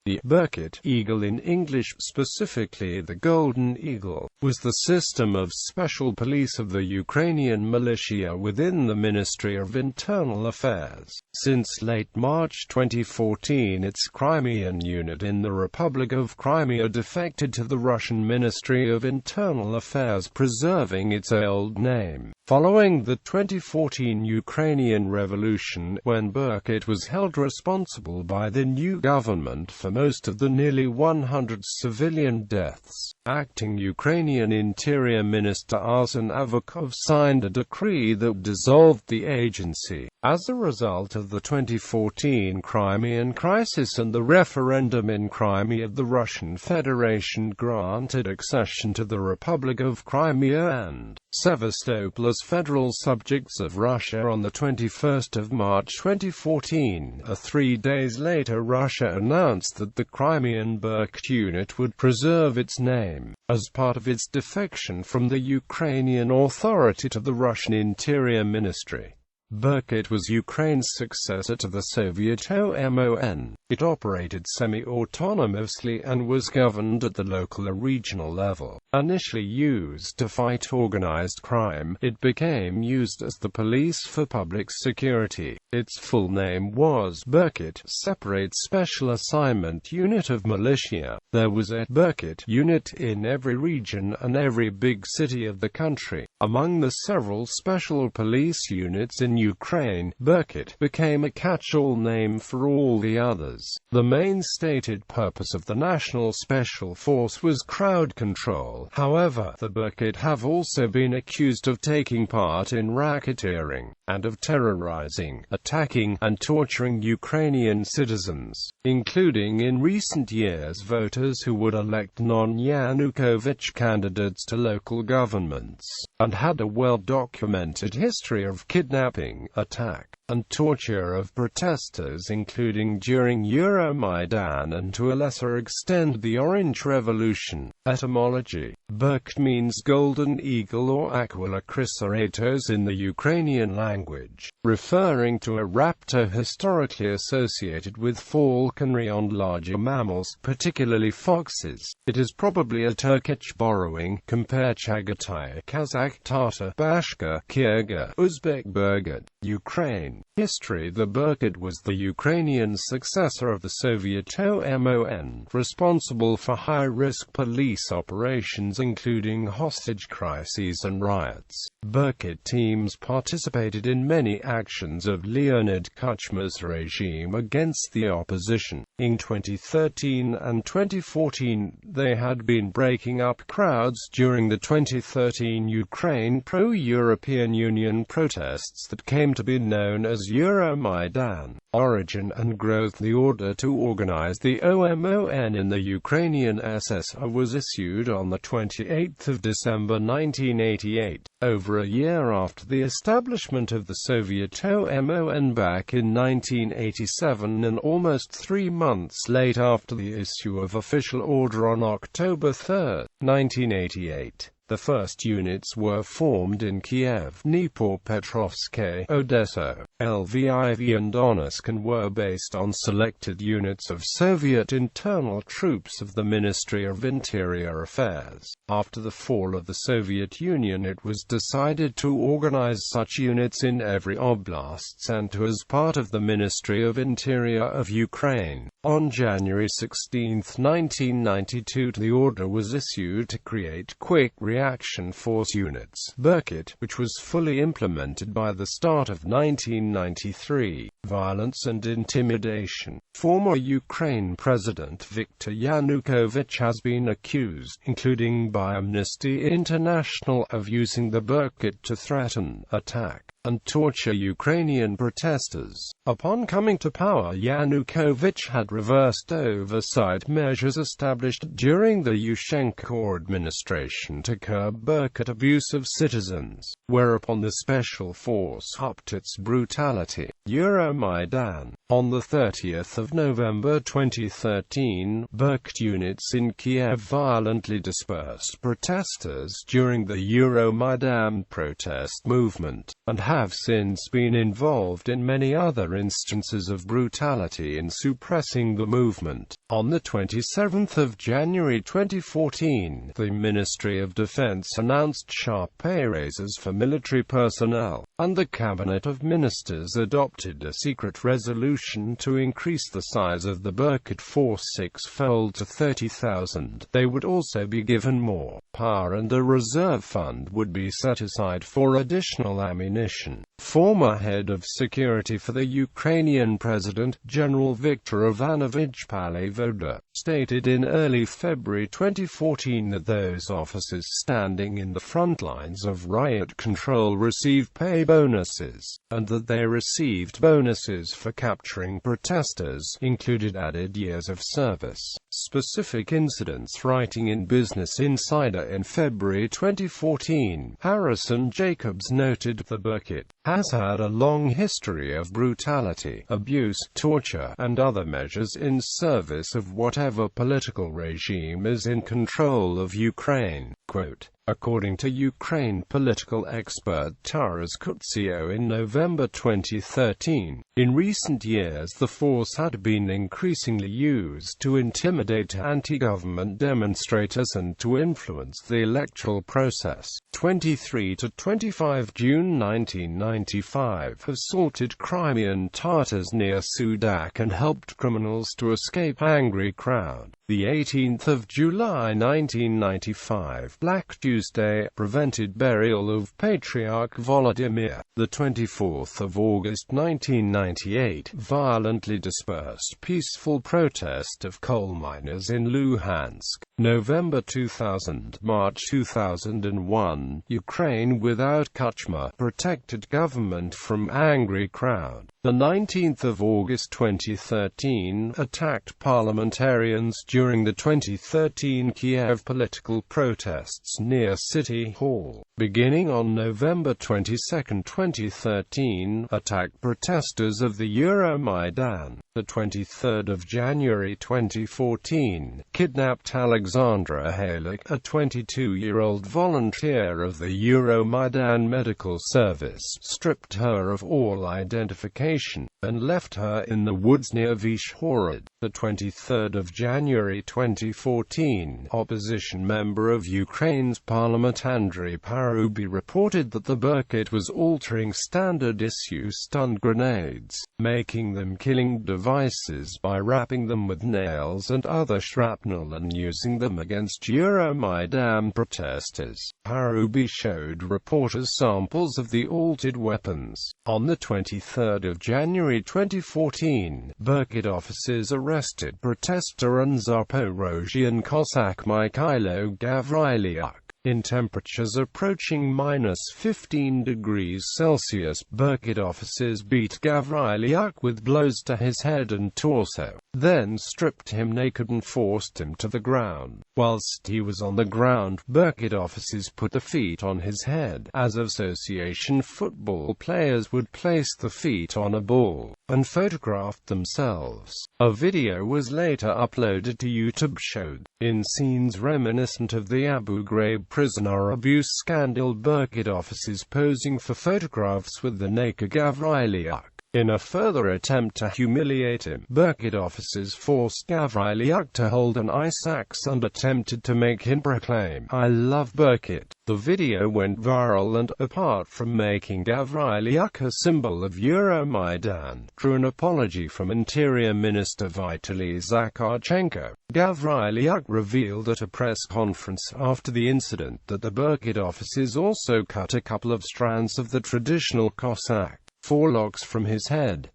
The Berkut Eagle in English, specifically the Golden Eagle, was the system of special police of the Ukrainian militia within the Ministry of Internal Affairs. Since late March 2014, its Crimean unit in the Republic of Crimea defected to the Russian Ministry of Internal Affairs, preserving its old name. Following the 2014 Ukrainian Revolution, when Berkut was held responsible by the new government for most of the nearly 100 civilian deaths, acting Ukrainian Interior Minister Arsen Avakov signed a decree that dissolved the agency. As a result of the 2014 Crimean crisis and the referendum in Crimea, the Russian Federation granted accession to the Republic of Crimea and Sevastopol as federal subjects of Russia on the 21st of March 2014. 3 days later, Russia announced that the Crimean Berkut unit would preserve its name, as part of its defection from the Ukrainian Authority to the Russian Interior Ministry. Berkut was Ukraine's successor to the Soviet OMON. It operated semi-autonomously and was governed at the local or regional level. Initially used to fight organized crime, it became used as the police for public security. Its full name was Berkut, Separate Special Assignment Unit of Militia. There was a Berkut unit in every region and every big city of the country. Among the several special police units in Ukraine, Berkut became a catch-all name for all the others. The main stated purpose of the National Special Force was crowd control. However, the Berkut have also been accused of taking part in racketeering, and of terrorizing, attacking, and torturing Ukrainian citizens, including in recent years voters who would elect non-Yanukovych candidates to local governments, and had a well-documented history of kidnapping, attack, and torture of protesters, including during Maidan and to a lesser extent the Orange Revolution. Etymology: Berkut means golden eagle or aquila chrysoriatos in the Ukrainian language, referring to a raptor historically associated with falconry on larger mammals, particularly foxes. It is probably a Turkish borrowing. Compare Chagatai, Kazakh, Tatar, Bashkir, Kyrgyz, Uzbek Berkut. Ukraine. History: the Berkut was the Ukrainian successor of the Soviet OMON, responsible for high-risk police operations including hostage crises and riots. Berkut teams participated in many actions of Leonid Kuchma's regime against the opposition. In 2013 and 2014, they had been breaking up crowds during the 2013 Ukraine pro-European Union protests that came to be known as Euromaidan. Origin and growth: the order to organize the OMON in the Ukrainian SSR was issued on the 28th of December 1988, over a year after the establishment of the Soviet OMON back in 1987 and almost 3 months late after the issue of official order on October 3, 1988. The first units were formed in Kiev, Dnipropetrovsk, Odessa, Lviv and Donetsk and were based on selected units of Soviet internal troops of the Ministry of Interior Affairs. After the fall of the Soviet Union, it was decided to organize such units in every oblast and to as part of the Ministry of Interior of Ukraine. On January 16, 1992, the order was issued to create quick reaction force units, Berkut, which was fully implemented by the start of 1993. Violence and intimidation. Former Ukraine President Viktor Yanukovych has been accused, including by Amnesty International, of using the Berkut to threaten, attack, and torture Ukrainian protesters. Upon coming to power, Yanukovych had reversed oversight measures established during the Yushchenko administration to curb Berkut abuse of citizens, whereupon the special force upped its brutality. Euromaidan. On 30 November 2013, Berkut units in Kiev violently dispersed protesters during the Euromaidan protest movement, and have since been involved in many other instances of brutality in suppressing the movement. On 27 January 2014, the Ministry of Defense announced sharp pay raises for military personnel, and the Cabinet of Ministers adopted a secret resolution to increase the size of the Berkut force six-fold to 30,000. They would also be given more power and a reserve fund would be set aside for additional ammunition. Former head of security for the Ukrainian President, General Viktor Ivanovich Palyvoda, stated in early February 2014 that those officers standing in the front lines of riot control receive pay bonuses, and that they received bonuses for capturing protesters, included added years of service. Specific incidents. Writing in Business Insider in February 2014, Arsen Jacobs noted the Berkut has had a long history of brutality, abuse, torture, and other measures in service of whatever political regime is in control of Ukraine. Quote, according to Ukraine political expert Taras Kutsio in November 2013, in recent years the force had been increasingly used to intimidate anti-government demonstrators and to influence the electoral process. 23 to 25 June 1995 assaulted Crimean Tatars near Sudak and helped criminals to escape angry crowd. The 18th of July 1995, Black Tuesday, prevented burial of Patriarch Volodymyr. The 24th of August 1998, violently dispersed peaceful protest of coal miners in Luhansk. November 2000, March 2001, Ukraine without Kuchma, protected government from angry crowd. The 19th of August 2013, attacked parliamentarians during the 2013 Kiev political protests near City Hall. Beginning on November 22, 2013, attacked protesters of the Euromaidan. The 23rd of January 2014, kidnapped Alexandra Halik, a 22-year-old volunteer of the Euromaidan Medical Service, stripped her of all identification, and left her in the woods near Vyshhorod. The 23rd of January 2014, opposition member of Ukraine's parliament Andrei Parubi reported that the Berkut was altering standard-issue stun grenades, making them killing devices by wrapping them with nails and other shrapnel and using them against Euromaidan protesters. Parubi showed reporters samples of the altered weapons. On the 23rd of January 2014, Berkut officers arrested protester and Zaporozhian Cossack Mikhailo Gavrilyuk. In temperatures approaching -15 degrees Celsius, Berkut officers beat Gavrilyuk with blows to his head and torso, then stripped him naked and forced him to the ground. Whilst he was on the ground, Berkut officers put the feet on his head, as association football players would place the feet on a ball, and photographed themselves. A video was later uploaded to YouTube showed, in scenes reminiscent of the Abu Ghraib prisoner abuse scandal, Berkut officers posing for photographs with the naked Gavrilyuk. In a further attempt to humiliate him, Berkut officers forced Gavrilyuk to hold an ice axe and attempted to make him proclaim, "I love Berkut." The video went viral and, apart from making Gavrilyuk a symbol of Euromaidan, drew an apology from Interior Minister Vitaly Zakharchenko. Gavrilyuk revealed at a press conference after the incident that the Berkut officers also cut a couple of strands of the traditional Cossack forelocks from his head.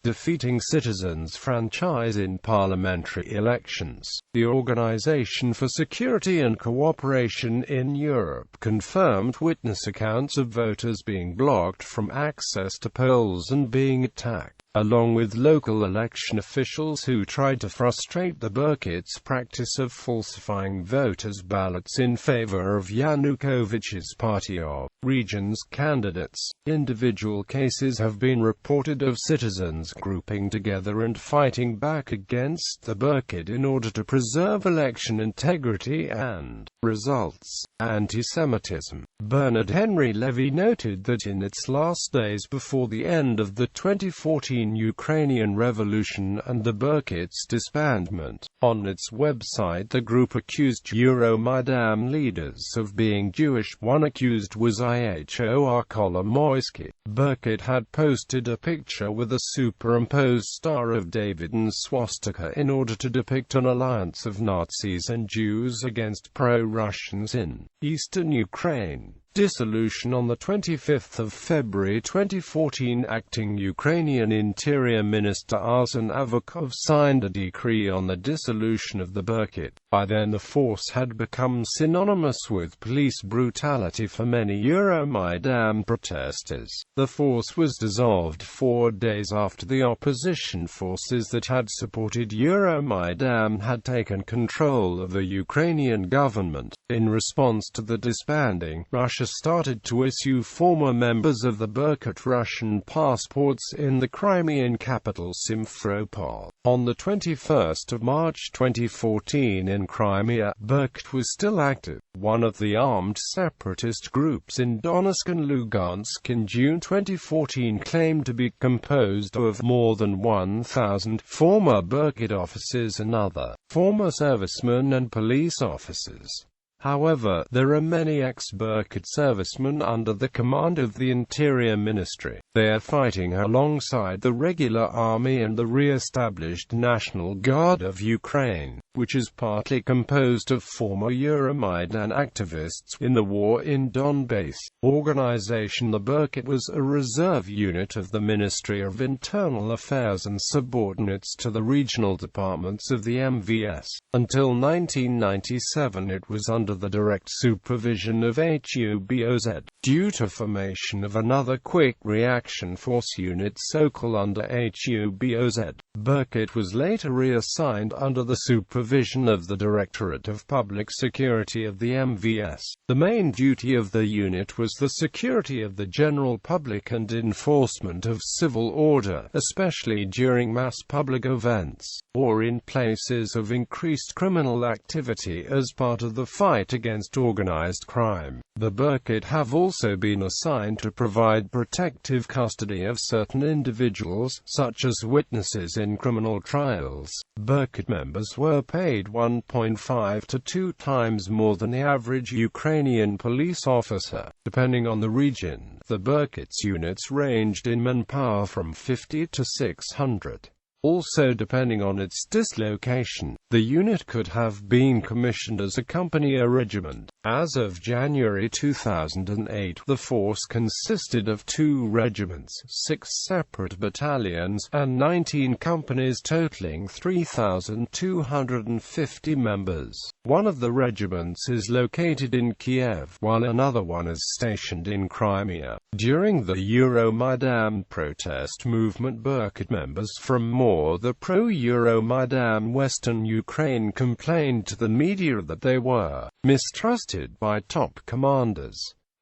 Defeating Citizens franchise in parliamentary elections. The Organization for Security and Cooperation in Europe confirmed witness accounts of voters being blocked from access to polls and being attacked. along with local election officials who tried to frustrate the Berkut's practice of falsifying voters' ballots in favor of Yanukovych's party or region's candidates. Individual cases have been reported of citizens grouping together and fighting back against the Berkut in order to preserve election integrity and results. Anti-Semitism. Bernard Henry Levy noted that in its last days before the end of the 2014 Ukrainian Revolution and the Berkut's disbandment, on its website the group accused Euromaidan leaders of being Jewish. One accused was Ihor Kolomoisky. Berkut had posted a picture with a superimposed Star of David and swastika in order to depict an alliance of Nazis and Jews against pro-Russians in eastern Ukraine. Dissolution. On 25 February 2014, acting Ukrainian Interior Minister Arsen Avakov signed a decree on the dissolution of the Berkut. By then the force had become synonymous with police brutality for many Euromaidan protesters. The force was dissolved 4 days after the opposition forces that had supported Euromaidan had taken control of the Ukrainian government. In response to the disbanding, Russia started to issue former members of the Berkut Russian passports in the Crimean capital Sevastopol. On 21 March 2014 in Crimea, Berkut was still active. One of the armed separatist groups in Donetsk and Lugansk in June 2014 claimed to be composed of more than 1,000 former Berkut officers and other former servicemen and police officers. However, there are many ex-Berkut servicemen under the command of the Interior Ministry. They are fighting alongside the regular army and the re-established National Guard of Ukraine, which is partly composed of former Euromaidan activists in the war in Donbass. Organization. The Berkut was a reserve unit of the Ministry of Internal Affairs and subordinates to the regional departments of the MVS. Until 1997 it was under the direct supervision of HUBOZ. Due to formation of another quick reaction force unit Sokol under HUBOZ, Berkut was later reassigned under the supervision of the Directorate of Public Security of the MVS. The main duty of the unit was the security of the general public and enforcement of civil order, especially during mass public events, or in places of increased criminal activity as part of the fight against organized crime. The Berkut have also been assigned to provide protective custody of certain individuals, such as witnesses in criminal trials. Berkut members were paid 1.5 to 2 times more than the average Ukrainian police officer. Depending on the region, the Berkut's units ranged in manpower from 50 to 600. Also depending on its dislocation, the unit could have been commissioned as a company or regiment. As of January 2008, the force consisted of 2 regiments, 6 separate battalions, and 19 companies totaling 3,250 members. One of the regiments is located in Kiev, while another one is stationed in Crimea. During the Euromaidan protest movement, Berkut members from the pro-Euromaidan Western Ukraine complained to the media that they were mistrusted by top commanders.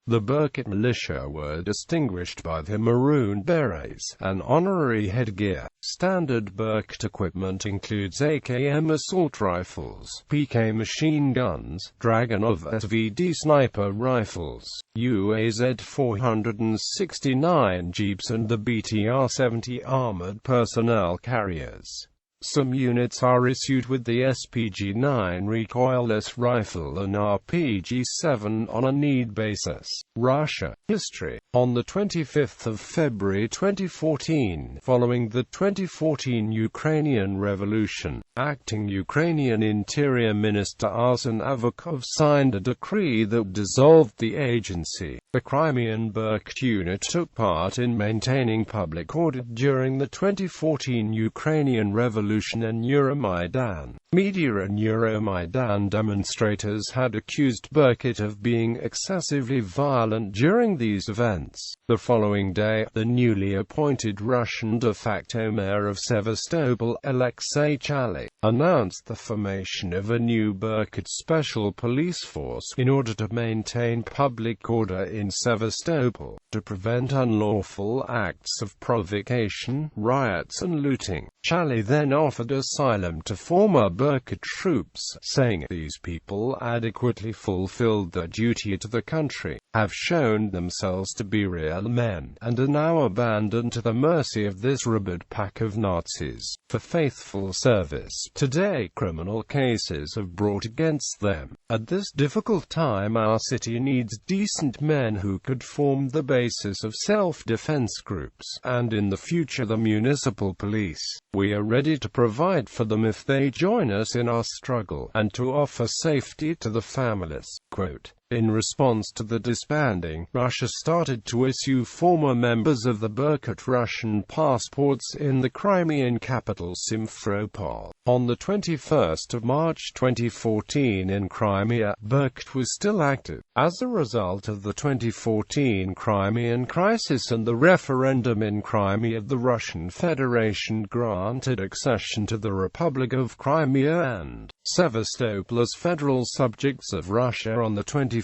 The Berkut militia were distinguished by their maroon berets, an honorary headgear. Standard Berkut equipment includes AKM assault rifles, PK machine guns, Dragunov SVD sniper rifles, UAZ 469 jeeps and the BTR-70 armored personnel carriers. Some units are issued with the SPG-9 recoilless rifle and RPG-7 on a need basis. Russia. History. On 25 February 2014, following the 2014 Ukrainian Revolution, acting Ukrainian Interior Minister Arsen Avakov signed a decree that dissolved the agency. The Crimean Berkut unit took part in maintaining public order during the 2014 Ukrainian Revolution and Euromaidan. Media and Euromaidan demonstrators had accused Berkut of being excessively violent during Following these events, the following day, the newly appointed Russian de facto mayor of Sevastopol, Alexei Chaly, announced the formation of a new Berkut special police force in order to maintain public order in Sevastopol, to prevent unlawful acts of provocation, riots and looting. Chaly then offered asylum to former Berkut troops, saying these people adequately fulfilled their duty to the country, have shown themselves to be real men, and are now abandoned to the mercy of this rabid pack of Nazis, for faithful service. Today criminal cases have brought against them. At this difficult time our city needs decent men who could form the basis of self-defense groups, and in the future the municipal police. We are ready to provide for them if they join us in our struggle, and to offer safety to the families." Quote. In response to the disbanding, Russia started to issue former members of the Berkut Russian passports in the Crimean capital Sevastopol. On the 21st of March 2014 in Crimea, Berkut was still active. As a result of the 2014 Crimean crisis and the referendum in Crimea, the Russian Federation granted accession to the Republic of Crimea and Sevastopol as federal subjects of Russia on the 21st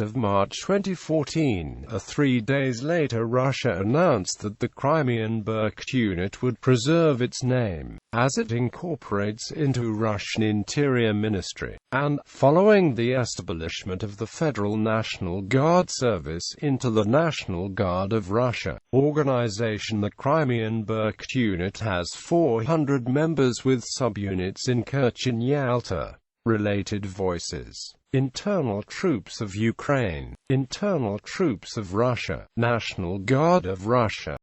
of March 2014. 3 days later, Russia announced that the Crimean Berkut unit would preserve its name, as it incorporates into Russian Interior Ministry, and, following the establishment of the Federal National Guard service into the National Guard of Russia organization, the Crimean Berkut unit has 400 members with subunits in Kerch and Yalta. Related voices: Internal troops of Ukraine, Internal troops of Russia, National Guard of Russia.